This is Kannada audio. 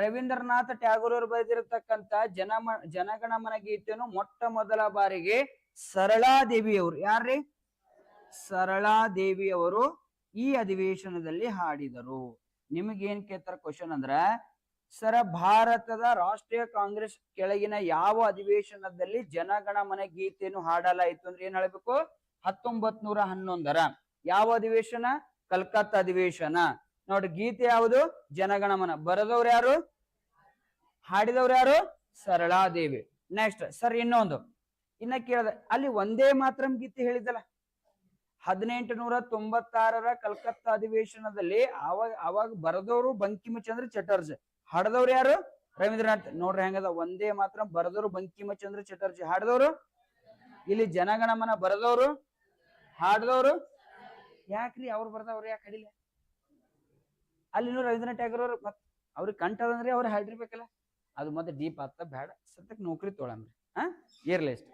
ರವೀಂದ್ರನಾಥ್ ಟ್ಯಾಗೋರ್ ಅವರು ಬರೆದಿರತಕ್ಕಂತ ಜನಗಣಮನ ಗೀತೆಯನ್ನು ಮೊಟ್ಟ ಮೊದಲ ಬಾರಿಗೆ ಸರಳಾದೇವಿಯವರು, ಯಾರ್ರಿ ಸರಳಾದೇವಿಯವರು ಈ ಅಧಿವೇಶನದಲ್ಲಿ ಹಾಡಿದರು. ನಿಮಗೇನ್ ಕೇಳ್ತಾರ ಕ್ವಶನ್ ಅಂದ್ರ, ಸರ ಭಾರತದ ರಾಷ್ಟ್ರೀಯ ಕಾಂಗ್ರೆಸ್ ಕೆಳಗಿನ ಯಾವ ಅಧಿವೇಶನದಲ್ಲಿ ಜನಗಣಮನ ಗೀತೆಯನ್ನು ಹಾಡಲಾಯಿತು ಅಂದ್ರೆ ಏನ್ ಹೇಳ್ಬೇಕು? 1911. ಯಾವ ಅಧಿವೇಶನ? ಕಲ್ಕತ್ತಾ ಅಧಿವೇಶನ. ನೋಡ್ರಿ, ಗೀತೆ ಯಾವುದು? ಜನಗಣಮನ. ಬರೆದವ್ರು ಯಾರು? ಹಾಡಿದವ್ರು ಯಾರು? ಸರಳಾದೇವಿ. ನೆಕ್ಸ್ಟ್ ಸರ್ ಇನ್ನೊಂದು ಇನ್ನ ಕೇಳದ, ಅಲ್ಲಿ ಒಂದೇ ಮಾತ್ರಂ ಗೀತೆ ಹೇಳಿದಲ್ಲ 1896ರ ಕಲ್ಕತ್ತಾ ಅಧಿವೇಶನದಲ್ಲಿ ಅವಾಗ ಬರೆದವರು ಬಂಕಿಮಚಂದ್ರ ಚಟರ್ಜಿ, ಹಾಡದವ್ರು ಯಾರು? ರವೀಂದ್ರನಾಥ್. ನೋಡ್ರಿ ಹೆಂಗದ, ಒಂದೇ ಮಾತ್ರ ಬರೆದವರು ಬಂಕಿಮಚಂದ್ರ ಚಟರ್ಜಿ, ಹಾಡದವರು ಇಲ್ಲಿ ಜನಗಣಮನ ಬರೆದವರು ಹಾಡದವರು ಯಾಕ್ರಿ? ಅವ್ರು ಬರ್ದವ್ರು ಯಾಕೆ ಹಾಡಿಲ್ಲ? ಅಲ್ಲಿ ರವೀಂದ್ರನಾಥ್ ಟ್ಯಾಗೋರ್ ಅವ್ರು ಮತ್ ಅವ್ರಿಗೆ ಕಂಠದಂದ್ರೆ ಅವ್ರು ಹಾಡಿರ್ಬೇಕಲ್ಲ. ಅದು ಮತ್ತೆ ಡೀಪ್ ಆಗ್ತಾ ಬೇಡ, ಸದ್ಯಕ್ಕೆ ನೌಕರಿ ತೊಗೊಳಮ್ರಿ. ಇರ್ಲಿ ಇಷ್ಟ.